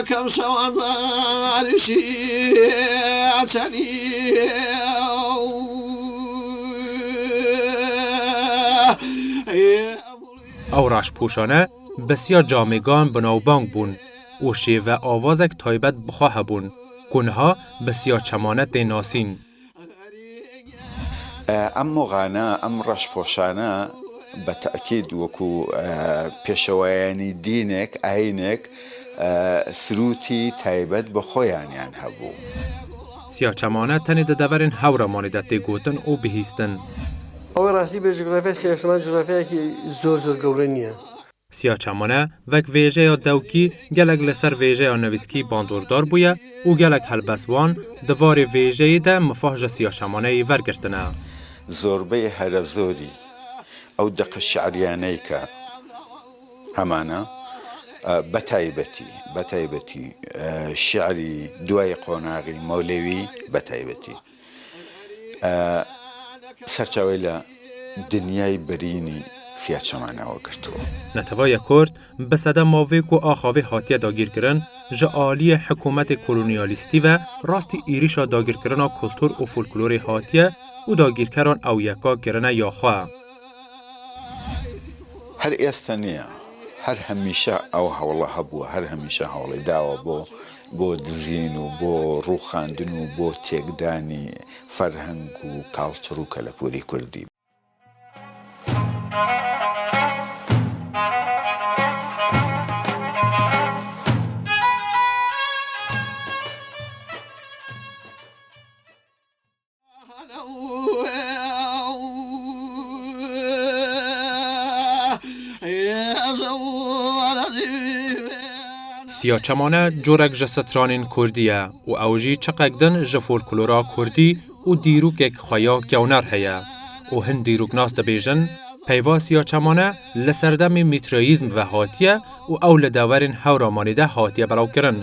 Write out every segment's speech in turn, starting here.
كم شوازار شي او راشپوشانه بسیار جامگان بناوبانگ بون و شیوه آوازک تایبت بخواه بون کنها بسیار چمانت ناسین. ام غانا ام راشپوشانه بتأكيد وكو بيشواني دينك عينك سروتی تایبت بخویان یان هبو. سیاچمانه تنی دورین هورا مانیدت گوتن او بهیستن. او راستی به جغرافیا سیاچمان جغرافیا کی زور گورنیه. سیاچمانه وک ویژه یا دوکی گلگ لسر ویژه یا نویسکی باندوردار بویه او گلگ هلبسوان دوار ویژه ده مفاهج سیاچمانه ورگرتنه. زوربه هر زوری او دق الشعریانه که همانه بتایبەتی شعری دوای قۆناغی مەولەوی بەتایبەتی سەرچاوەی لە دنیای بەرینی سیاچەمانەوە گرتووە. نەتەوایە کورد بەسەدە ماوێک و ئاخاوێ هاتیە داگیرکردن ji aliyê hikûmetê kolonyalîstî ve rastî êrişa dagirkirina kultur û folklorê hatiye û dagîrkeran ew yeka kirine ya xwe. هەر ئێستا نییە. هر همیشه او حوله هبو هر همیشه حوله داوا بو دزین و بو روخاندن و بو تێکدانی فەرهەنگ و کاڵچر و کەلەپوری کوردی. سیاچمانه جورک جسترانین کردیه و اوجی چقدن جفولکلورا کردی و دیروک خوایا گونر هیا و هند دیروک ناس دبیجن پیوا سیاچمانه لسردم میترایزم و هاتیه و اول داورین هورامانی ده هاتیه براو کرن.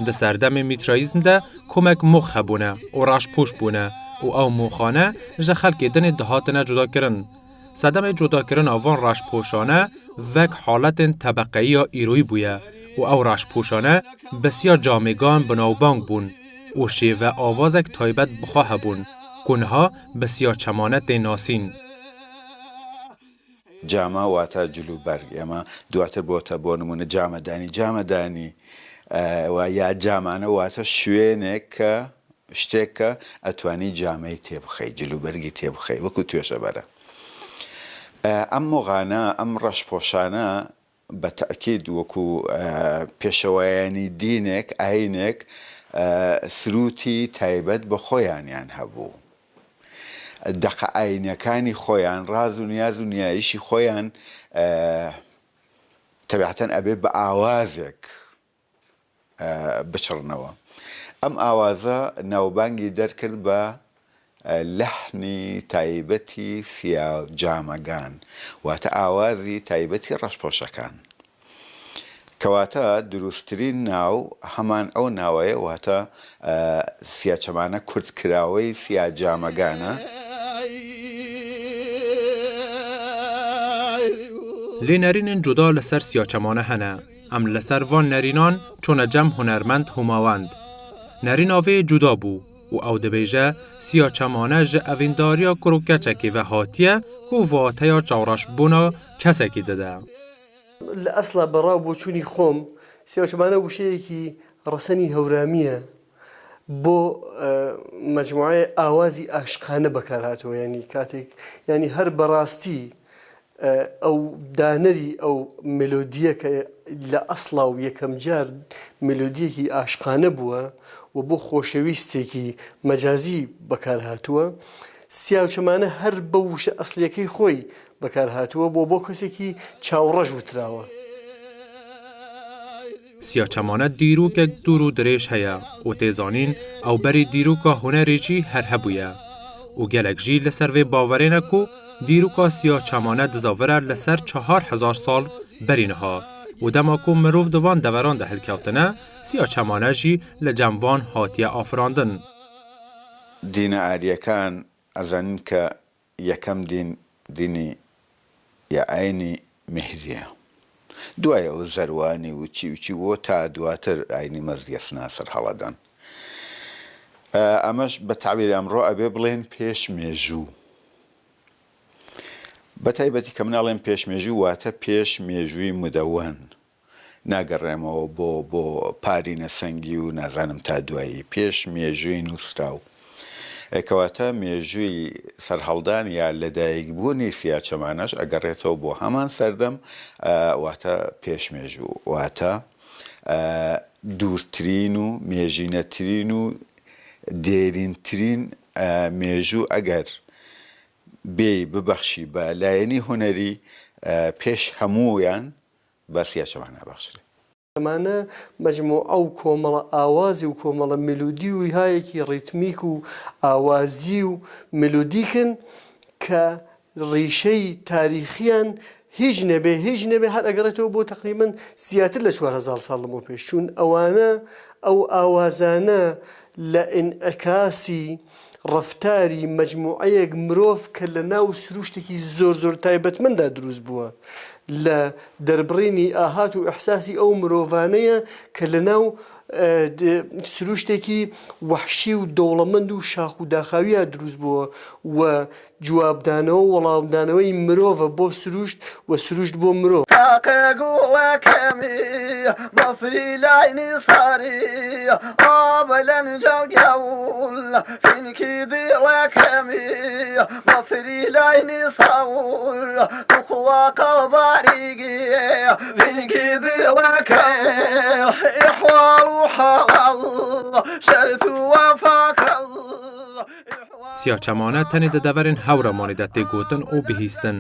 ده سردم میترایزم ده کمک مخ بونه و راش پوش بونه و او مخانه جه خلق دن دهاتنه جدا کرن. صدم جدا کرن آوان راش پوشانه وک حالت طبقه‌ای یا ایروی بویه و او راش پوشانه بسیار جامگان بناوبانگ بون و شیوه آوازک تایبت بخواه بون کنها بسیار چمانت ناسین. جامه واتا جلو برگ اما دواتر بوتا بونمونه جامه دانی و یا جامانه واتا شوینه شتێک ئەتوانی جامەی تێبخەی جلوبەرگی تێبخەی وەکو توێشە بەرە. ئەم مۆغانە ئەم ڕەشپۆشانە بەتەئکید وەکو پێشەوایانی دینێک ئاینێک سروتی تایبەت بە خۆیانیان هەبوو. دەقە ئاینەکانی خۆیان ڕاز و نیاز و نیایشی خۆیان تەبیعەتەن ئەبێ بە ئاوازێک بچڕنەوە. ئەم ئاوازە ناوبانگی دەرکرد بە لەحنی تایبەتی سیا جامەگان واتە ئاوازی تایبەتی ڕەشپۆشەکان کەواتە دروستترین ناو هەمان ئەو ناوەیە واتە سیاچەمانە کوردکراوەی سیا جامەگانە. لێنەرینên جودا لەسەر سیاچەمانە هەنە ئەم لەسەر وان نەرینان چۆنە جەم هونەرمەند هوماوەند. نەریناوێ جودا بوو و ئەو دەبێژە سیاچەمانە ji ئەڤینداریya کوڕکەچێکی ve hatiye ku vateya çawraşbûna kesekî dide. لە ئەسڵا بەڕاو بۆ چوونی خۆم سیاچەمانە وشەیەکی ڕەسەنی هەورامiyە بۆ مەجموعەیە ئاوازی ئاشقانە بەکارهاتەوە ینی کاتێک ینی هەر بەڕاستی ئەو دانەری ئەو ملۆدیە کە لە ئەسڵا و یەکەم جار ملۆدیەکی ئاشقانە بووە و بۆ خۆشەویستێکی مەجازی بەکارهاتووە سیاوچەمانە هەر بە وشە ئەسڵیەکەی خۆی بەکار هاتووە بۆ کەسێکی چاوڕەش وتراوە. سیاچەمانە دیروکێک دوور و درێژ هەیە و تێزانین ئەو بەری دیروکە هونەرێکی هەر هەبوویە و gelek jî li ser vê bawerê ne ku dîroka siyaçemane dizavere li ser 4000 sal berî niha û dema ku mirov di van deveran de hilkewtine siyaçemane jî li cem van hatiye afirandin. دینە ئاریەکان ئەزانین کە یەکەم دینی یا ئاینی میهریە، دوای ئەو زەروانی وچی بۆ تا دواتر ئاینی مەزگەسنا سەر هەڵەدان. ئەمەش بە تعبیری ئەمڕۆ ئەبێ بڵێن پێشمێژوو. بە تایبەتی کە مناڵێن پێشمێژوو واتە پێشمێژووی مدەوەن، ناگەڕێمەوە بۆ پارینە سەنگی و نازانم تا دوایی پێشمێژووی نووسراو. کەواتە مێژووی سەرهەڵدان یا لەدایکبوونی سیاچەمانەش ئەگەڕێتەوە بۆ هەمان سەردەم واتە پێشمێژوو، واتە دوورترین و مێژینەترین و دێرینترین مێژوو ئەگەر بێ ببەخشی بە لایەنی هونەری پێش هەموویان بە سیاچەمانە بەخشرێ. ئەمانە مەجموع ئەو کۆمەڵە ئاوازی و کۆمەڵە ملودی و هایەکی ڕیتمیک و ئاوازی و ملودیکن کە ڕیشەی تاریخیان هیچ نەبێ هەر ئەگەڕێتەوە بۆ تقریباً زیاتر لە 4000 ساڵ لەمەوە پێش، چون ئەوانە ئەو ئاوازانە لە ئینعکاسی ڕەفتاری مەجموعەیەک مرۆڤ کە لە ناو سروشتێکی زۆر تایبەتمەندا دروست بووە لە دەربڕینی ئاهات و ئەحساسی ئەو مرۆڤانەیە کە لە ناو سروشتێکی وەحشی و دەوڵەمەند و شاخ و داخاویە دروست بووە و جوابدانەوە وەڵامدانەوەی مرۆڤە بۆ سروشت و سروشت بۆ مرۆڤ. تاقە گوڵەکەمی بەفری لاینی ساری ئابە لەنجاو گەول فینکی دیڵەکەمی بەفری لاینی ساور دخڵا قەڵباریگی فینکی دیڵەکەمی ئیحوال و حەڵەڵ شەرت و وەفاکەڵ. Siyaçemane tenê di deverên hewremanê de tê gotin û bihîstin.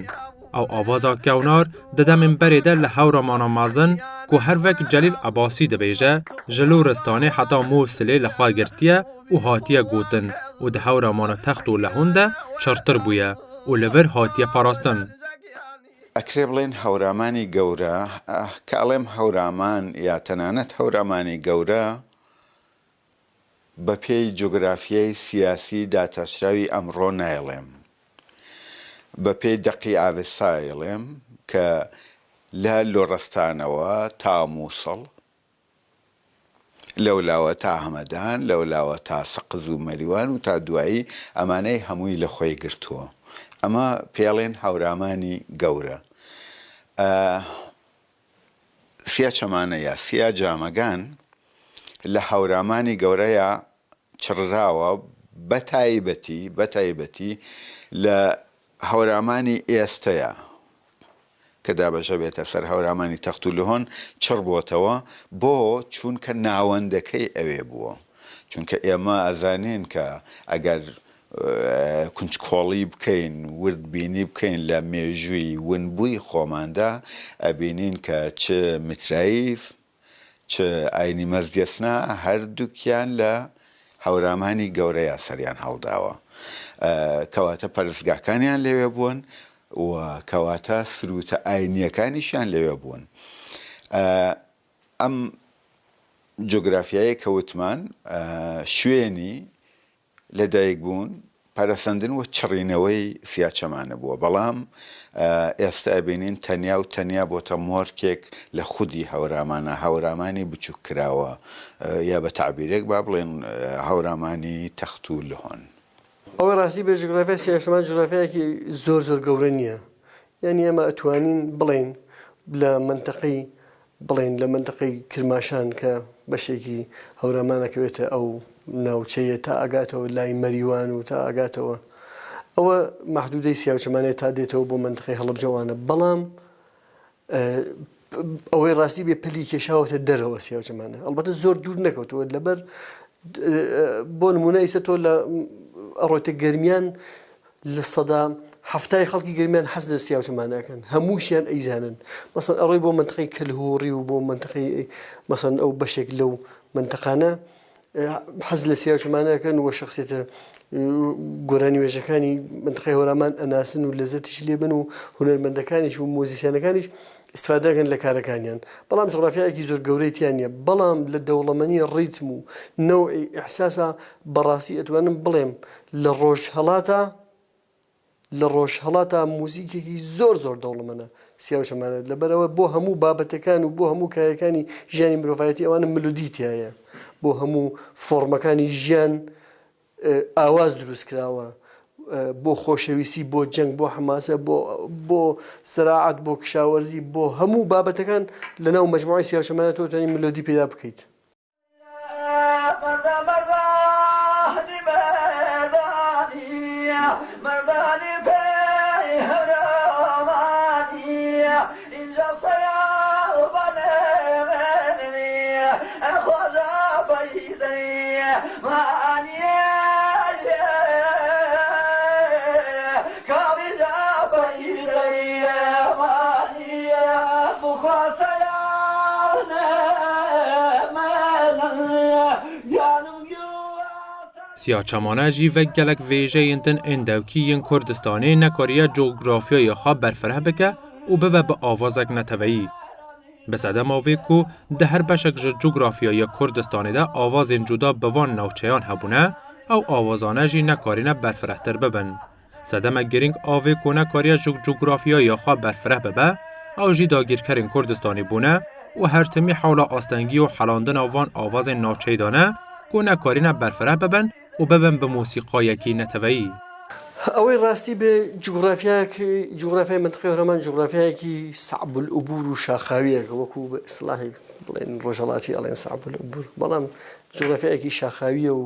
Ew avaza kewnar di demên berê de li hewremana mezin ku her vek Celîl Ebasî dibêje, ji Loristanê heta Mosilê li xwe girtiye û hatiye gotin û di hewremana text û lehûn de çirtir bûye û li vir hatiye parastin. ئەکرێ بڵێن هەورامانی گەورە، کە ئەڵێم هەورامان یا تەنانەت هەورامانی گەورە بە پێی جۆگرافیای سیاسی داتاشراوی ئەمڕۆ نایڵێم، بە پێی دەقی ئاوێسایڵێم کە لە لۆڕستانەوە تا مووسڵ، لەولاوە تا هەمەدان، لەولاوە تا سەقز و مەریوان و تا دوایی ئەمانەی هەمووی لە خۆی گرتووە. ئەمە پێڵێن هەورامانی گەورە. سیاچەمانە یا سیا جامەگان لە هەورامانی گەورەیە چڕراوە بەتایبەتی لە هەورامانی ئێستەیە کە دابەشە بێتە سەر هەورامانی تەخت و لهۆن چڕ بۆتەوە بۆ چونکە ناوەندەکەی ئەوێ بووە، چونکە ئێمە ئەزانین کە ئەگەر کونجکۆڵی بکەین وردبینی بکەین لە مێژووی ونبووی خۆماندا ئەبینین کە چ میتراییزم چ ئاینی مەزگەسنا هەردووکیان لە هەورامانی گەورەیە سەریان هەڵداوە، کەواتە پەرستگاکانیان لەوێ بوون و کەواتە سروتە ئاینیەکانیشیان لەوێ بوون. ئەم جۆگرافیایە کەوتمان شوێنی لەدایک بوون پەرەسەندن و چڕینەوەی سیاچەمانە بووە، بەڵام ئێستا ئەبینین تەنیا بۆتە مۆرکێک لە خودی هەورامانە، هەورامانی بچووک کراوە یا بە تعبیرێک با بڵێن هەورامانی تەخت و لهۆن. ئەوە ڕاستی بێ جغرافیای سیاچەمان جغرافیایەکی زۆر گەورە نییە، یعنی ئێمە ئەتوانین بڵێن لە منتەقەی کرماشان کە بەشێکی هەورامانەکەوێتە ئەو ناوچەیە تا ئەگاتەوە لای مەریوان و تا ئەگاتەوە ئەوە مەحدودەی سیاچەمانەیە تا دێتەوە بۆ منتەقەی هەڵەبجەوانە، بەڵام ئەوەی ڕاستی بێ پلی کێشاوەتە دەرەوە سیاچەمانە، ئەڵبەتە زۆر دوور نەکەوتەوە لەبەر بۆ نمونە ئیسە تۆ لە ئەڕۆیتە گەرمیان لە سەدا هەفتای خەڵکی گەرمیان حەز لە سیاوچەمانەکەن هەمووشیان ئەیزانن مەسەڵەن ئەڕۆی بۆ منتقەی کەلهۆڕی و بۆ منتقەی مەسەڵەن ئەو بەشێک لەو منتقانە حەز لە سیاوچەمانەکەن و شخصیتە گۆرانی وێژەکانی منتقەی هەورامان ئەناسن و لەزەتیش لێبن و هونەرمەندەکانیش و مۆزیسیانەکانیش استفادەکەن لە کارەکانیان بەڵام جغرافیایەکی زۆر گەورەیتیان نیە بەڵام لە دەوڵەمەنی ڕیتم و نەوعی ئیحساسە بەڕاستی ئەتوانم بڵێم لە ڕۆژهەڵاتە موزیکێکی زۆر دەوڵەمەنە سیاوچەمانە لەبەرەوە بۆ هەموو بابەتەکان و بۆ هەموو کایەکانی ژیانی مرۆڤایەتی ئەوانە ملودیتیایە بۆ هەموو فۆرمەکانی ژیان ئاواز دروست کراوە بۆ خۆشەویستی بۆ جەنگ بۆ حماسە بۆ سەراعەت بۆ کشاوەرزی بۆ هەموو بابەتەکان لەناو مەجموعەی سیاوچەمانە تۆ توانی ملۆدی پێدا بکەیت. سیاچەمانە jî vek gelek vêjeyên din endewkî yên Kurdistanê nekariye coğrafyaya xwe berfireh bike û bibe bi avazek neteveyî. Bi sedema vê ku di her beşek ji coğrafyaya Kurdistanê de avazên cuda bi van navçeyan hebûne, ew awazane jî nekarîne berfirehtir bibin. Sedemek giring avê ku nekariye ji coğrafyaya xwe berfireh bibe, ew jî dagîrkerên Kurdistanê bûne û her timî hewla astengî û helandina van avazên navçeyî dane ku nekarîne berfireh bibin û bibin bi mûsîqayekî neteveyî. ئەوەی ڕاستی بێ جغرافیای منتقەی هەورامان جغرافیایەکی سەعب العبور و شاخاویەکە وەکو بە ئیسلاحی بڵێن ڕۆژهەڵاتی ئەڵێن سەعب العبور بەڵام جغرافیایەکی شاخاویە و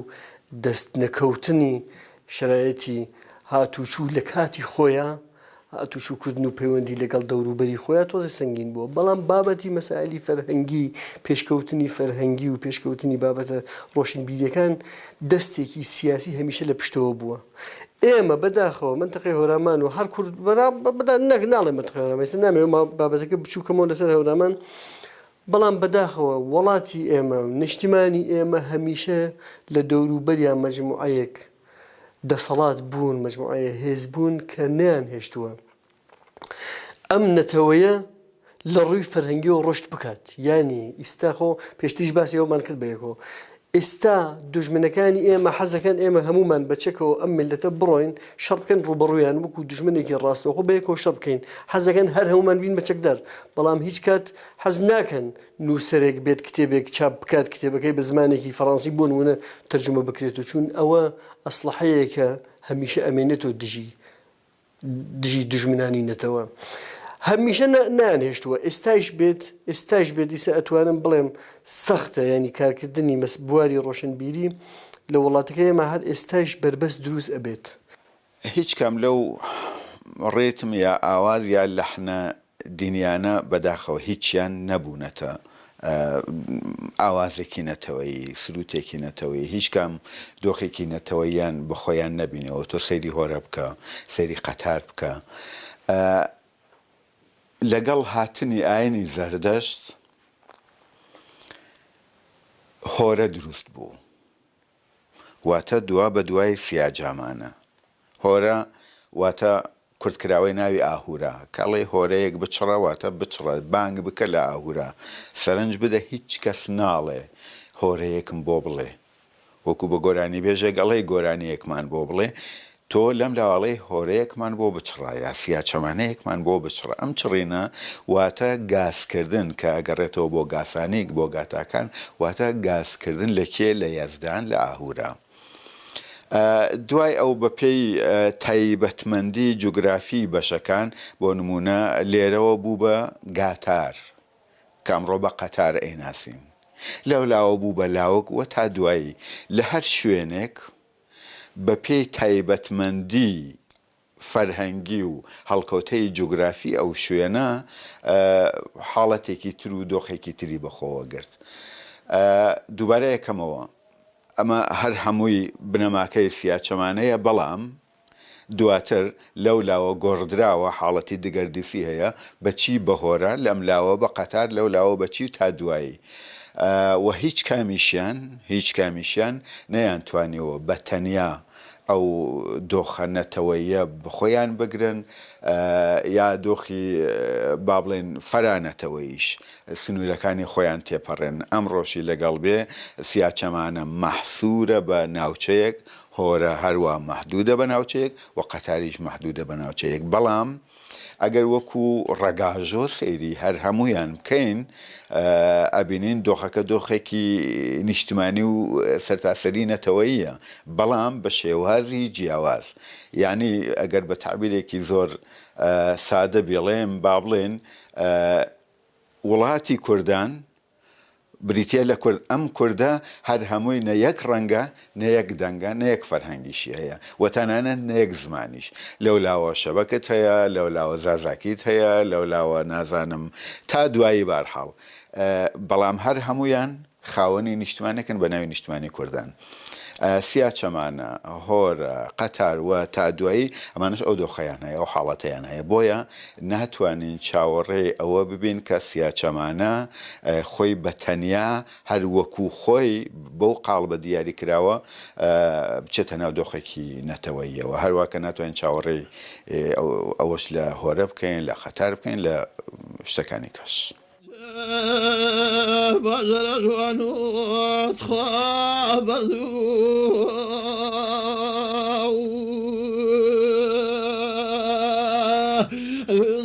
دەست نەکەوتنی شرایەتی هاتوچوو لە کاتی خۆیان هاتوچووکردن و پەیوەندی لەگەڵ دەوروبەری خۆیان تۆزە سەنگین بووە بەڵام بابەتی مەسائلی فەرهەنگی پێشکەوتنی فەرهەنگی و پێشکەوتنی بابەتە ڕۆشنبیریەکان دەستێکی سیاسی هەمیشە لە پشتەوە بووە. ئێمە بەداخەوە منتقەی هەورامان و هەر کورد نەک ناڵێ منتقەی هەورامان نامێ بابەتەکە بچووکەمەوە لەسەر هەورامان بەڵام بەداخەوە وڵاتی ئێمە و نیشتیمانی ئێمە هەمیشە لە دەوروبەریان مەجموعەیەک دەسەڵات بوون مەجموعەیە هێز بوون کە نەیان هێشتووە ئەم نەتەوەیە لە ڕووی فەرهەنگی و ڕۆشت بکات ینی ئیستاخۆ پێشتریش باسی ئەومان کرد بەیەکەوە ئێستا دوژمنەکانی ئێمە حەزەکەن ئێمە هەمومان بچێکەوە ئەم ملەتە بڕۆین شەڕ بکەن ڕوبەڕوویان وەکو دوژمنێکی ڕاستەوخۆ بەیەکەوە شەڕ بکەین حەزەکەن هەر هەمومان بین بەچەکدار بەڵام هیچ کات حەز ناکەن نووسەرێک بێت کتێبێک چاپ بکات کتێبەکەی بە زمانێکی فەڕەنسی بۆ نمونە تەرجمە بکرێتەوە چون ئەوە ئەسلحەیەکە هەمیشە ئەمێنێتەوە دژی دوژمنانی نەتەوە هەمیشە نانهێشتووە ئێستاش بێت دیسە ئەتوانم بڵێم سەختە ینی کارکردنی بواری ڕۆشنبیری لە وڵاتەکە ئێمە هەر ئێستاش بربەست دروست ئەبێت هیچ کەم لەو ڕێتم یا ئاواز یا لەحنە دینیانە بەداخەوە هیچیان نەبوونەتە ئاوازێکی نەتەوەی سروتێکی نەتەوەی هیچ کام دۆخێکی نەتەوەیان بە خۆیان نەبینەوە تۆ سەیری هۆرە بکە سەیری قەتار بکە لەگەڵ هاتنی ئاینی زەردەشت هۆرە دروست بوو واتە دوا بە دوای سیاجامانە هۆرە واتە کورتکراوەی ناوی ئاهورە کەڵێ هۆرەیەک بچڕە واتە بچڕە بانگ بکە لە ئاهورە سەرنج بدە هیچ کەس ناڵێ هۆرەیەکم بۆ بڵێ وەکو بە گۆرانی بێژە گەڵەی گۆرانیەکمان بۆ بڵێ تۆ لەم لاواڵەی هۆرەیەکمان بۆ بچڕە یا سیاچەمانەیەکمان بۆ بچڕە ئەم چڕینە واتە گازکردن کە ئەگەڕێتەوە بۆ گاسانێک بۆ گاتاکان واتە گازکردن لە کێ لە یەزدان لە ئاهورە دوای ئەو بە پێی تایبەتمەندی جوگرافی بەشەکان بۆ نمونە لێرەوە بوو بە گاتار کامڕۆ بە قەتار ئەیناسین لەولاوە بوو بە لاوک وە تا دوایی لە هەر شوێنێک بە پێی تایبەتمەندی فەرهەنگی و هەڵکەوتەی جوگرافی ئەو شوێنە حاڵەتێکی تر و دۆخێکی تری بەخۆوە گرت دووبارە یەکەمەوە ئەمە هەر هەمووی بنەماکەی سیاچەمانەیە بەڵام دواتر لەو لاوە گۆڕدراوە حاڵەتی دگەردیسی هەیە بەچی بەهۆرە لەم لاوە بە قەتار لەو لاوە بەچی تا دوایی و هیچ کامیشیان نەیانتوانیەوە بە تەنیا ئەو دۆخە نەتەوەیە بخۆیان بگرن یا دۆخی با بڵێن فەرانەتەوەیش سنوورەکانی خۆیان تێپەڕێن ئەمڕۆشی لەگەڵ بێ سیاچەمانە مەحسوورە بە ناوچەیەک هۆرە هەروە مەحدودە بە ناوچەیەک و قەتاریش مەحدودە بە ناوچەیەک بەڵام ئەگەر وەکو ڕەگاژۆ سەیری هەر هەمویان بکەین ئەبینین دۆخەکە دۆخێکی نیشتمانی و سەرتاسەری نەتەوەییە بەڵام بە شێوازی جیاواز یعنی ئەگەر بە تعبیرێکی زۆر سادە بێڵێم با بڵێن وڵاتی کوردان بریتە لە کورد ئەم کووردە هەر هەمووی نە یەک ڕەنگە نە یەک دەنگە نە یەک فەرهەنگیشی هەیە و تەنانەت نە یەک زمانیش لەو لاوە شەبەکەت هەیە لەو لاوە زازاکیت هەیە لەو لاوە نازانم تا دوایی بارحاڵ بەڵام هەر هەمویان خاوەنی نیشتمانێکن بە ناوی نیشتمانی کوردان سیاچەمانە هۆرە قەتار و تا دوایی ئەمانش ئەو دۆخەیان هەیە ئەو حاڵەتەیان هەیە بۆیە ناتوانین چاوەڕێ ئەوە ببین کە سیاچەمانە خۆی بە تەنیا هەر وەکو خۆی بەو قاڵبە دیاری کراوە بچێتە ناو دۆخێکی نەتەوەییەوە هەروواکە ناتوانین چاوەڕێ ئەوەش لە هۆرە بکەین لە قەتار بکەین لە شتەکانی کەس باجر جوانوت خبر زو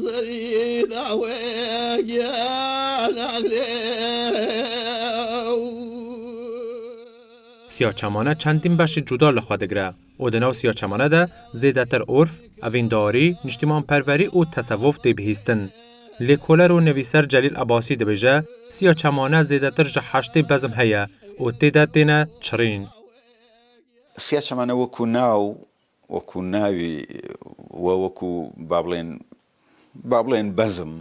زری دعوه سیاچەمانە چەندین بەشی جودا لەخوا دەگرە و دەناو سیاچەمانەدا زێدەتر عورف، ئەڤینداری، نیشتیمانپەروەری و تەسەووف دەیبیستن. لێکۆلەر و نەویسەر جەلیل عەباسی دەبێژە سیاچەمانە زێدەتر ژە حەشتەی بەزم هەیە و تێدا تێنە چڕین. سیاچەمانە وەکو ناوی وەکو با بڵێن بەزم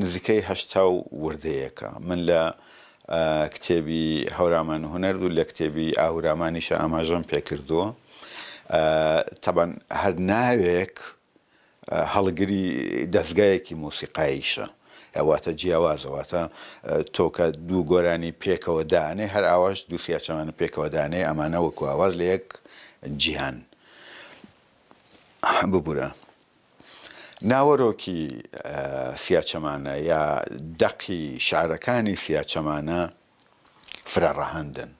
نزیکەی 80 وردەیەکە من لە کتێبی هەورامان هونەر و لە کتێبی ئاهورامانیشە ئاماژەم پێکردووە تەبەن هەر ناوێک هەڵگری دەستگایەکی مۆسیقاییشە ئەواتە جیاوازەواتە تۆکە دوو گۆرانی پێکەوە دانێ هەر ئاواش دوو سیاچەمانە پێکەوە دانێ ئەمانە وەکو ئاواز لە یەک جیهان ببوورە ناوەڕۆکی سیاچەمانە یا دەقی شعرەکانی سیاچەمانە فرەڕەهەندن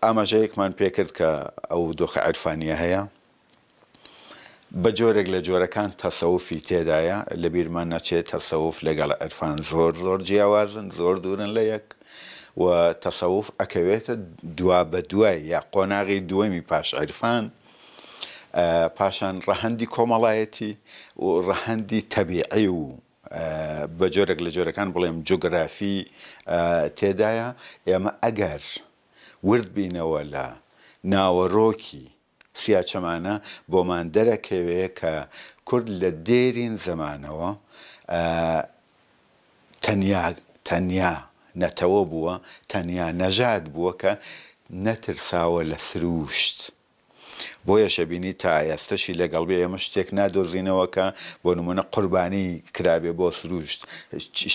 ئاماژەیەکمان پێکرد کە ئەو دۆخە عیرفانیە هەیە بە جۆرێک لە جۆرەکان تەسەوفی تێدایە لە بیرمان نەچێت تەسەوف لەگەڵ عیرفان زۆر جیاوازن زۆر دوورن لە یەک و تەسەوف ئەکەوێتە دوا بە دوای یا قۆناغی دووەمی پاش عیرفان پاشان ڕەهەندی کۆمەڵایەتی و ڕەهەندی تەبیعی و بە جۆرێک لە جۆرەکان بڵێم جۆگرافی تێدایە ئێمە ئەگەر ورد بینەوە لە ناوەڕۆکی سیاچەمانە بۆمان دەرەکەوێ کە کورد لە دێرین زەمانەوە تەنیا نەتەوە بووە تەنیا نەژاد بووە کە نەترساوە لە سروشت بۆیە شەبینی تا ئێستەشی لەگەڵ بێ ئێمە شتێک نادۆزینەوە کە بۆ نمونە قوربانی کرابێ بۆ سروشت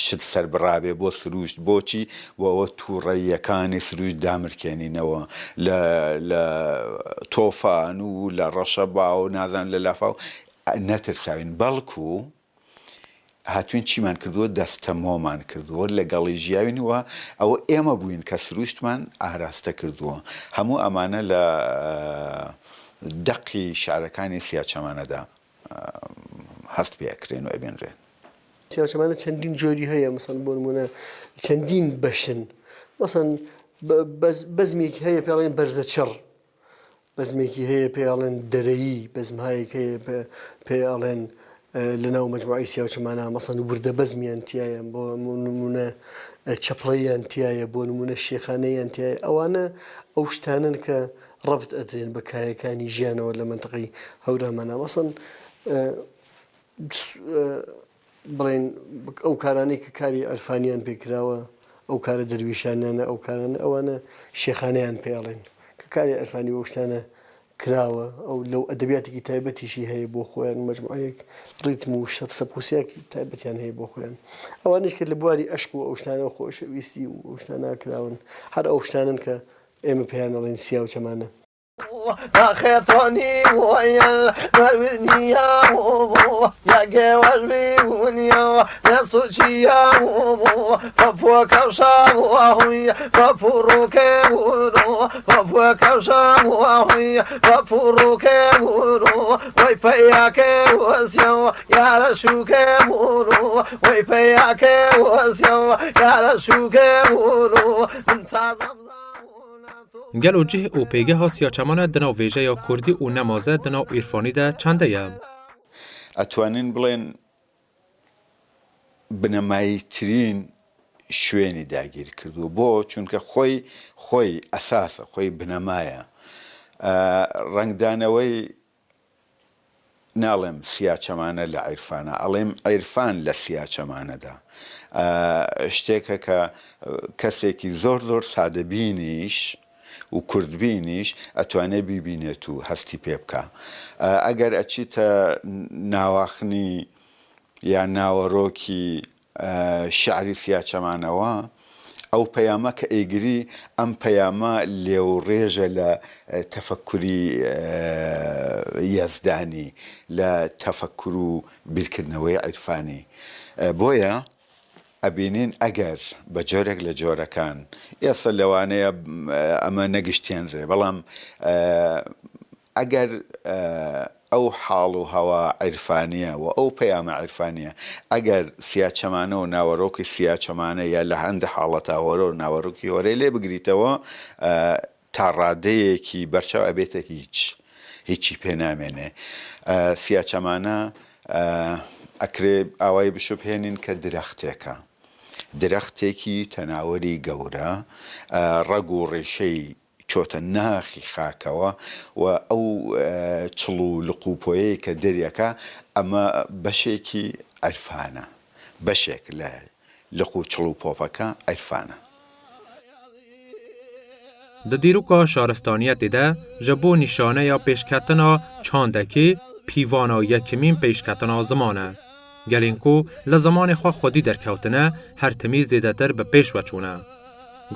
شت سەربڕابێ بۆ سروشت بۆچی بۆ ئەوە تووڕەییەکانی سروشت دامرکێنینەوە لە تۆفان و لە ڕەشەبا و نازان لە لافاو نەترساوین بەڵکو هاتوین چیمان کردووە دەستەمۆمان کردووە لەگەڵی ژیاوین وە ئەوە ئێمە بووین کە سروشتمان ئاراستە کردووە هەموو ئەمانە لە دەقی شعرەکانی سیاچەمانەدا هەست پێکرێن و ئەبێنرێن سیاچەمانە چەندین جۆری هەیە مەسەڵەن بۆ نمونە چەندین بەشن مەسەڵەن بەزمێکی هەیە پێڵێن بەرزەچڕ بەزمێکی هەیە پێڵێن دەرەیی بەزمهایەک هەیە پێڵێن لەناو مەجموعەی سیاچەمانە مەسەڵەن وردە بەزمیان تایە بۆ نمونە چەپڵەیان تایە بۆ نمونە شێخانەیان تایە ئەوانە ئەو شتانن کە ڕەبت ئەدرێن بە کایەکانی ژیانەوە لە منتەقەی هەورامانە مەسەڵەن بڵێن ئەو کارانەی کە کاری عەرفانیان پێکراوە ئەو کارە دەرویشانیانە ئەو کارانە ئەوانە شێخانەیان پێڵێن کە کاری عەرفانی ئەو شتانە کراوە ئەو لەو ئەدەبیاتێکی تایبەتیشی هەیە بۆ خۆیان مەجموعەیەک ڕیتم و سەپوسیاکی تایبەتیان هەیە بۆ خۆیان ئەوانش کرد لە بواری ئەشک و ئەو شتانە خۆشەویستی و ئەو شتانە کراون هەر ئەو شتانن کە ئێمە پێیان دەڵێن سیا و چەمانە خيطوني ويا مروينيا يا جوالي ونيا يا صوتيا فوق وشاوي فوق ورو فوق وشاوي فوق ورو وي بياك وسيا يا رشوك ورو وي بياك وسيا يا رشوك ورو انتظم گلو جه او پیگه ها سیاچمانه دناو ویژه یا کردی و نمازه دناو ایرفانی ده چنده یه؟ ئەتوانین بڵێن بنەماییترین شوێنی داگیر کردو بۆ چونکە خۆی ئەساسە خۆی بنەمایە ڕنگدانەوەی ناڵێم سیاچەمانە لە عیرفانە ئەڵێم عیرفان لە سیاچەمانەدا شتێکە کە کەسێکی زۆر سادەبینیش و کوردبینیش ئەتوانێت بیبینێت و هەستی پێ بکە ئەگەر ئەچیتە ناواخنی یا ناوەڕۆکی شعری سیاچەمانەوە ئەو پەیامە کە ئەیگری ئەم پەیامە لێوڕێژە لە تەفەکوری یەزدانی لە تەفەکر و بیرکردنەوەی عیرفانی بۆیە ئەبینین ئەگەر بە جۆرێک لە جۆرەکان ئێستا لەوانەیە ئەمە نەگەشتێنرێ بەڵام ئەگەر ئەو حاڵ و هەوا عیرفانیە و ئەو پەیامە عیرفانیە ئەگەر سیاچەمانە و ناوەڕۆکی سیاچەمانە یا لە هەندە حاڵەتاوەرە و ناوەڕۆکی وەرەی لێ بگریتەوە تا ڕادەیەکی بەرچاو ئەبێتە هیچی پێ نامێنێ سیاچەمانە ئەکرێ ئاوای بشوبهێنین کە درەختێکە درەختێکی تەناوەری گەورە ڕەگ و ڕێشەی چۆتە ناخی خاکەوە و ئەو چڵ و لقوپۆیەی کە دەریەکە ئەمە بەشێکی عیرفانە بەشێک لە لق و چڵ و پۆپەکە عیرفانە د دیروکا شارستانیەتی ده جبو نیشانه یا پیشکتنا چاندکی پیوانا یکمین پیشکتنا زمانه گلینکو لزمان خودی درکوتنه هر تمی زیده تر به پیش وچونه.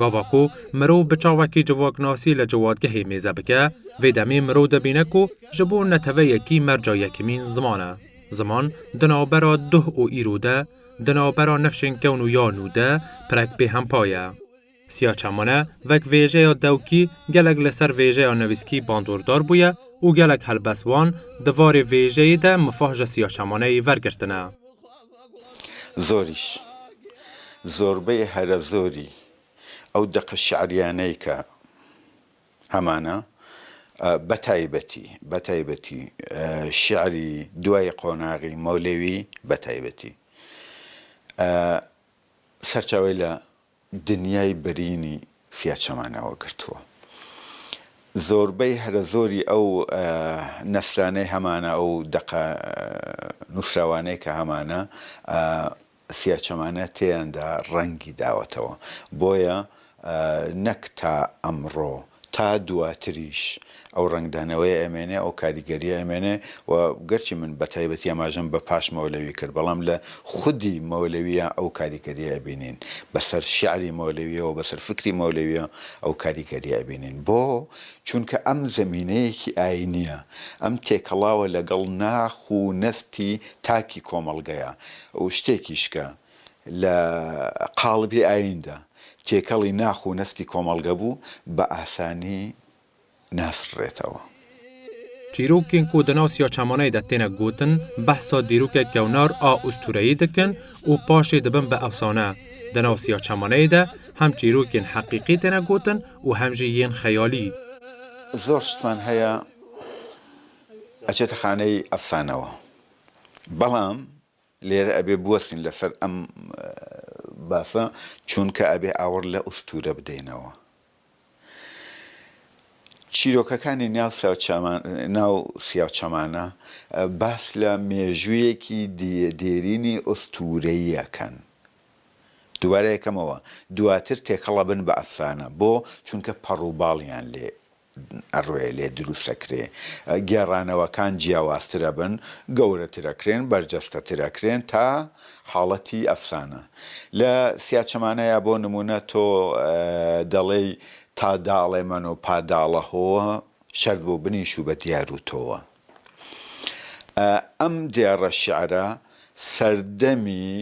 گاواکو مرو بچاوکی جواگناسی لجوادگهی میزه بکه و دمی مرو دبینه کو جبو نتوه یکی مرجا یکمین زمانه. زمان دنابرا ده او ایروده، دنابرا نفشن کونو یا نوده پرک به هم پایه. سیاچمانه وک ویژه یا دوکی گلگ لسر ویژه یا نویسکی باندوردار بویه و گلگ هلبسوان دوار ویژه ده مفاهج سیاچمانه ورگرتنه. زۆریش زۆربەی هەرە زۆری ئەو دەقە شعریانەی کە هەمانە بەتایبەتی شعری دوای قۆناغی مەولەوی بەتایبەتی سەرچاوی لە دنیای بەرینی سیاچەمانەوە گرتووە زۆربەی هەرە زۆری ئەو نەسرانەی هەمانە ئەو دەقە نووسراوانەی کە هەمانە سیاچەمانە تێیاندا ڕەنگی داوەتەوە بۆیە نەک تا ئەمڕۆ تا دواتریش ئەو ڕنگدانەوەی ئەمێنێ ئەو کاریگەری ئەمێنێ و گەرچی من بەتایبەتی ئەماژەم بە پاش مەولەوی کرد بەڵام لە خودی مەولەویە ئەو کاریگەری ئەبینین بەسەر شیعری مەولەویەوە بەسەر فکری مەولەویە ئەو کاریگەری ئەبینین بۆ چونکە ئەم زەمینەیەکی ئاینیە ئەم تێکەڵاوە لەگەڵ ناخ و نەستی تاکی کۆمەڵگەیە و شتێکیشکە لە قاڵبی ئایندا تێکەڵی ناخ و نەستی کۆمەڵگە بوو بە ئاسانی ناسڕێتەوە. چیرۆکین کو دناو سیاچەمانەی ده تێنە گوتن بەحسا دیروکێک گەونار ئا ئوستورەیی دکن و پاشێ دبن بە ئەفسانە. دناو سیاچەمانەی ده هەم چیرۆکین حەقیقی تێنە گوتن و هەم ژی یەن خەیالی. زۆر شتمان هەیە ئەچێتە خانەی ئەفسانەوە بەڵام لێرە ئەبێ بوەستین لەسەر ئەم باسە چونکە ئەبێ ئاوەڕ لە ئوستورە بدەینەوە. چیرۆکەکانی ناو سیاچەمانە باس لە مێژوویەکی دێرینی ئوستورەییەکەن. دووارە یەکەمەوە دواتر تێکەڵە بن بە ئەفسانە بۆ چونکە پەڕووباڵیان لێ ئەڕوێ لێ دروستەکرێ گێڕانەوەکان جیاوازترە بن گەورەترەکرێن بەرجەستەترەکرێن تا حاڵەتی ئەفسانە لە سیاچەمانەیە بۆ نمونە تۆ دەڵێ تا داڵێ من و پاداڵەهۆوە شەرد بۆ بنیش و بە دیاروتەوە ئەم دێڕە شیعرە سەردەمی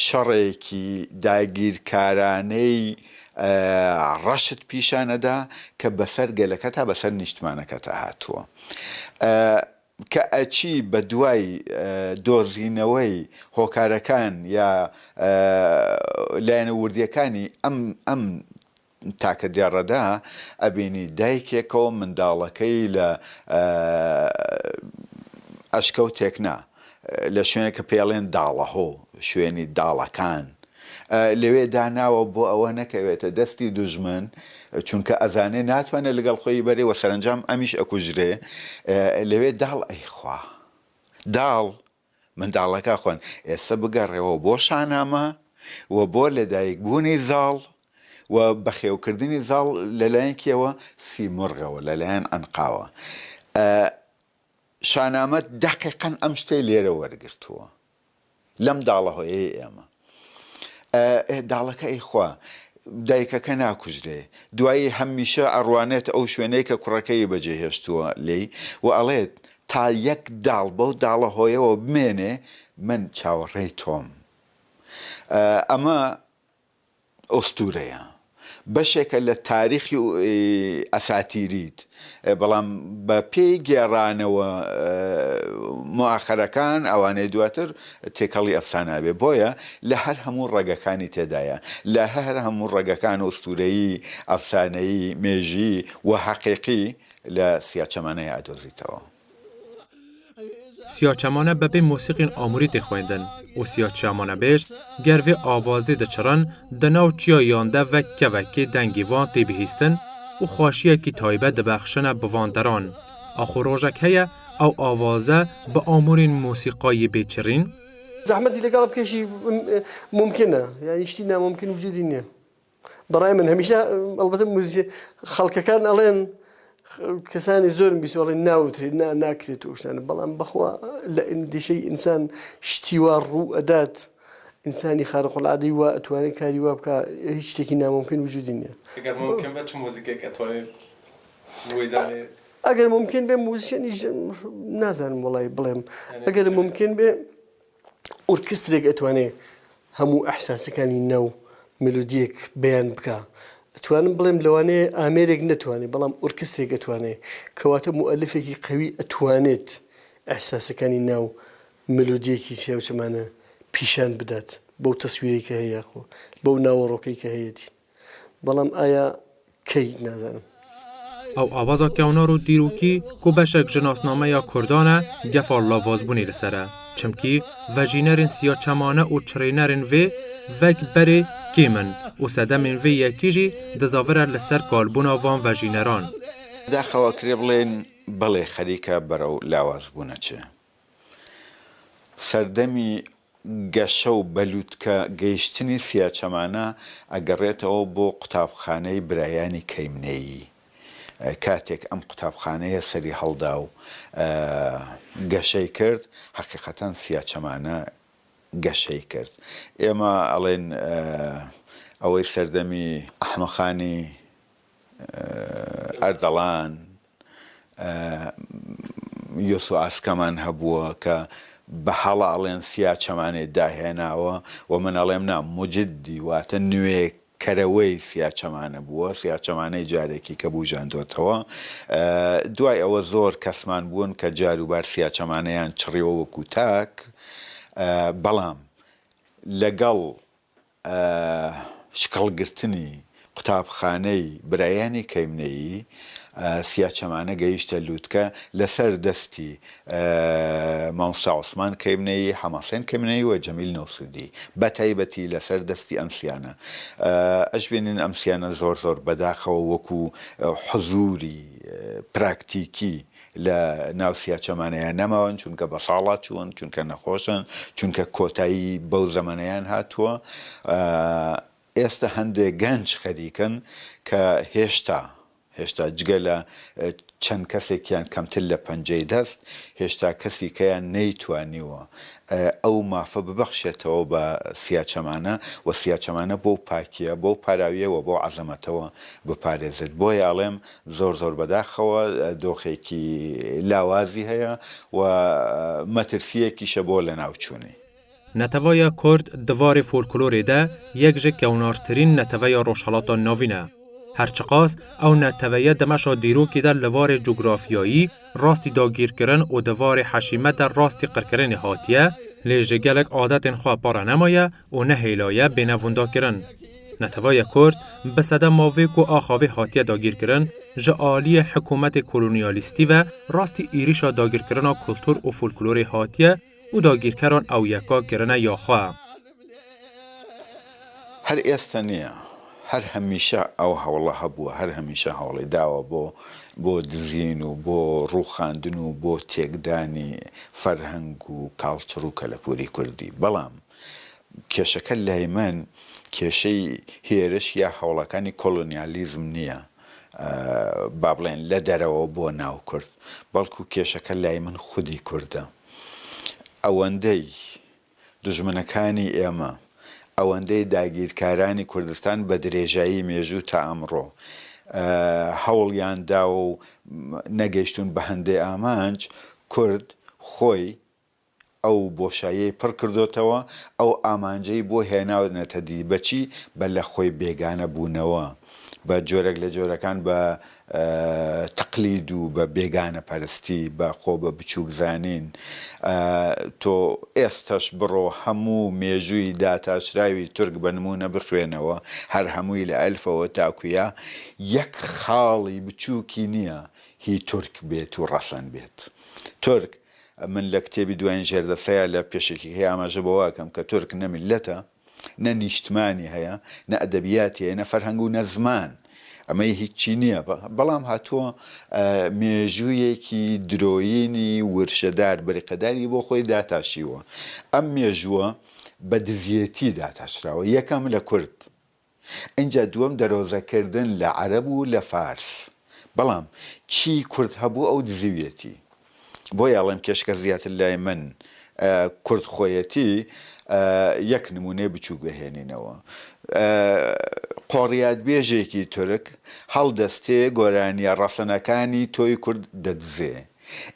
شەڕێکی داگیرکارانەی ڕەشت پیشانەدا کە بەسەر گەلەکە تا بەسەر نیشتمانەکەتە هاتووە کە ئەچی بە دوای دۆزینەوەی هۆکارەکان یا لایەنە وردیەکانی ئەم تاکە دیێڕەدا ئەبینی دایکێکەوە منداڵەکەی لە ئەشکە و تێکنا لە شوێنێکە پێڵێن داڵەهۆ شوێنی داڵەکان لەوێ داناوە بۆ ئەوە نەکەوێتە دەستی دوژمن چونکە ئەزانێ ناتوانێت لەگەڵ خۆی بەرێ وە سەرنجام ئەمیش ئەکوژرێ لەوێ داڵ ئەیخوا داڵ منداڵەکە خۆن ئێستا بگەڕێەوە بۆ شانامە و بۆ لەدایکبوونی زاڵ و بەخێوکردنی زاڵ لەلایەنکیەوە سیمڕغەوە لەلایەن ئەنقاوە شانامە دەقیقەن ئەم شتەی لێرە وەرگرتووە لەم داڵەهۆیەی ئێمە داڵەکە ئەیخوا دایکەکە ناکوژرێ دوایی هەمیشە ئەڕوانێت ئەو شوێنەی کە کوڕەکەی بەجێهێشتووە لێی و ئەڵێت تا یەک داڵ بەو داڵەهۆیەوە بمێنێ من چاوەڕێی تۆم ئەمە ئۆستورەیە بەشێکە لە تاریخی ئەساتیریت بەڵام بە پێی گێڕانەوە مؤاخەرەکان ئەوانەی دواتر تێکەڵی ئەفسانابێ بۆیە لە هەر هەموو ڕێگەکانی تێدایە لە هەر هەموو ڕێگەکان ئۆستورەیی ئەفسانەیی مێژی و حەقیقی لە سیاچەمانەیە ئەدۆزیتەوە سیاچەمانە بەبێ موسیقین ئاموری تێخوێندن و سیاچەمانە بێژ گەروێ ئاوازێ دەچڕن دەناو چیایاندا vەککە دەنگی وان تێبیهیستن و خواشیەکی تایبەت دەبەخشنە بڤاندەران ئاخۆ ڕۆژێک هەیە ئەو ئاوازە بە ئامورین موسیقایی بێچڕین زەحمەتی لەگەڵ بکەشی ممکنە یانی شتی ناممکن وجودی نییە بەڕای من هەمیشە ئەڵبەتە خەڵکەکان ئەڵێن کەسانی زۆرم بیسوڵی ناوتری ناکرێت و شتانە بەڵام بەخوا لە ئەندێشەی ئینسان شتیوا ڕوو ئەدات ئینسانی خارقڵعادەی وا ئەتوانێت کاری وا بکە هیچ شتێکی ناممکن وجودی نییە ئەگەر ممکن بێ موزیشێنی نازانم وڵی بڵێم ئەگەر ممکن بێ ئورکسترێک ئەتوانێت هەموو ئەحساسەکانی نەو ملودیەک بەیان بکە ئەتوانم بڵێم لەوانەیە ئامێرێک نەتوانێت بەڵام ئورکسترێک ئەتوانێت کەواتە موئەلفێکی قەوی ئەتوانێت ئەحساسەکانی ناو ملودیەکی سیاوچەمانە پیشان بدات بەو تەسویرەی کە هەیە خۆ بەو ناوەڕۆکەی کە هەیەی بەڵام ئایا کەی نازانم ئەو ئاوازە کەونار و دیروکی کو بەشێک ژناسنامەیە کوردانە گەفا لاوازبوونی لەسەرە چمکی ڤەژینەرین سیاچەمانە و چڕێنەرین vê vek berê kêmin û sedemên vê yekî dizavire li ser kalbûna van vejîneran. داخەوە کرێ بڵێن بەڵێ خەریکە بەرەو لاوازبوونە چێ سەردەمی گەشە و بەلووتکە گەیشتنی سیاچەمانە ئەگەڕێتەوە بۆ قوتابخانەی برایانی کەیمنەیی کاتێک ئەم قوتابخانەیە سەری هەڵدا و گەشەی کرد حەقیقەتەن سیاچەمانە گەشەی کرد ئێمە ئەڵێن ئەوەی سەردەمی ئەحمەخانی ئەردەڵان یۆسو ئاسکەمان هەبووە کە بە هەڵە ئەڵێن سیاچەمانێ داهێناوە و من ئەڵێم نا موجددی واتە نوێ کەرەوەی سیاچەمانە بووە سیاچەمانەی جارێکی کە بوژاندۆتەوە دوای ئەوە زۆر کەسمان بوون کە جاروبار سیاچەمانەیان چڕیەوە وەکو تاک بەڵام لەگەڵ شکڵگرتنی قوتابخانەی برایانی کەیمنەیی سیاچەمانە گەیشتە لووتکە لەسەر دەستی مامۆستا عوسمان کەیمنەیی حەماسێن کەیمنەیی و جەمیل نەوسودی بە تایبەتی لەسەر دەستی ئەمسیانە ئەش بینین ئەمسیانە زۆر زۆر بەداخەوە وەکو حزوری پراکتیکی لە ناو سیاچەمانەیە نەماون چونکە بە ساڵات چوون چونکە نەخۆشن چونکە کۆتایی بەو زەمانەیان هاتووە ئێستا هەندێک گەنج خەریکن کە هێشتا جگە لە چەند کەسێکیان کەمتر لە پەنجەی دەست هێشتا کەسی کەیان نەیتوانیوە ئەو مافە ببەخشێتەوە بە سیاچەمانە و سیاچەمانە بۆ پاکیە بۆ پاراویەوە بۆ عەزەمەتەوە بپارێزێت بۆ یاڵێم زۆر بەداخەوە دۆخێکی لاوازی هەیە و مەترسیەکیشە بۆ لە ناوچوونی. نەتەڤەیە کورد دیوارê folklorê de yek ji kewnartirîn neteveya rojhelata navîn e. Herçiqas ew neteveye demeşa dîrokê de li varê cografiyayî rastî dagîrkirin û di varê heşîme de rastî qirkirinê hatiye, lê ji gelek adetên xwe para nemaye û nehêlaye bênevûndakirin. Neteveya Kurd bi sedema vê ku axavê hatiye dagîrkirin ji aliyê hikûmetê kolonyalîstî ve rastî êrişa dagîrkirina kultur û folklorê hatiye û dagîrkeran ew yeka kirine ya xwe. هەر ئێستا نییە هەر هەمیشە ئەو هەوڵە هەبووە هەر هەمیشە هەوڵی داوە بۆ دزین و بۆ ڕووخاندن و بۆ تێکدانی فەرهەنگ و کاڵچڕ و کەلەپوری کوردی بەڵام کێشەکە لای من کێشەی هێرش یا هەوڵەکانی کۆلۆنیالیزم نییە با بڵێن لە دەرەوە بۆ ناو کورد بەڵکو کێشەکە لای من خودی کووردە ئەوەندەی دژمنەکانی ئێمە ئەوەندەی داگیرکارانی کوردستان بە درێژایی مێژوو تا ئەمڕۆ هەوڵیاندا و نەگەیشتون بە هەندێ ئامانج کورد خۆی ئەو بۆشاییەی پڕ کردوتەوە ئەو ئامانجەی بۆ هێناونەتە دی بەچی بە لە خۆی بێگانە بوونەوە بە جۆرەك لە جۆرەکان بە تەقلید و بە بێگانە پەرستی بە خۆ بە بچووک زانین تۆ ئێستش بڕۆ هەموو مێژووی داتاشراوی تورک بە نمونە بخوێنەوە هەر هەمووی لە ئەلفەوە تاکویا یەک خاڵی بچووکی نییە هی تورک بێت و ڕەسەن بێت تورک من لە کتێبی دوایین ژێردەسەیە لە پێشێکی هەیە ئاماژە بەواکەم کە تورک نە میللەتە نە نیشتمانی هەیە نە ئەدەبیاتی هەیە نە فەرهەنگ و نە زمان ئەمەی هیچی نییە بەڵام هاتووە مێژوویەکی درۆیینی ورشەدار بریقەداری بۆ خۆی داتاشیوە ئەم مێژووە بە دزیەتی داتاشراوە یەکەم لە کورد اینجا دووەم دەرۆزەکردن لە عەرەب و لە فارس بەڵام چی کورد هەبوو ئەو دزیویەتی بۆ یاڵێم کێشکە زیاتر لای من کورد خۆیەتی یەک نمونێ بچوو بهێنینەوە قۆڕیاتبێژێکی تورک هەڵدەستێ گۆرانیە ڕەسەنەکانی تۆی کورد دەدزێ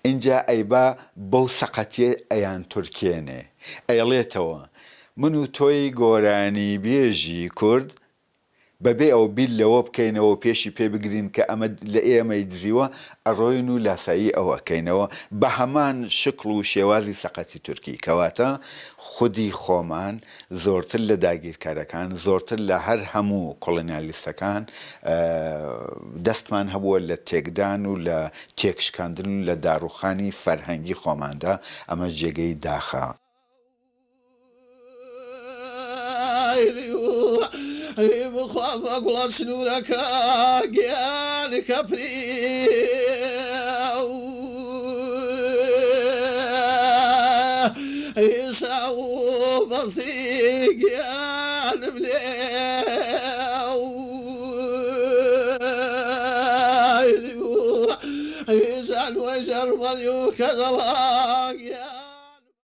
اینجا ئەیبا بەو سەقەتیە ئەیان تورکێنێ ئەیڵێتەوە من و تۆی گۆرانی بێژی کورد بەبێ ئەو بیل لەوە بکەینەوە پێشی پێ بگرین کە ئەمە لە ئێمەی دزیوە ئەڕۆین و لاسایی ئەوە ئەکەینەوە بە هەمان شکڵ و شێوازی سەقەتی تورکی کەواتە خودی خۆمان زۆرتر لە داگیرکارەکان زۆرتر لە هەر هەموو کۆڵۆنیالیستەکان دەستمان هەبووە لە تێکدان و لە تێکشکاندن و لە داڕوخانی فەرهەنگی خۆماندا ئەمە جێگەی داخە. مخافك ولا سنورك جانك بري يساو بصيق يا نبليو يسال ويسال مذيوك ظلاق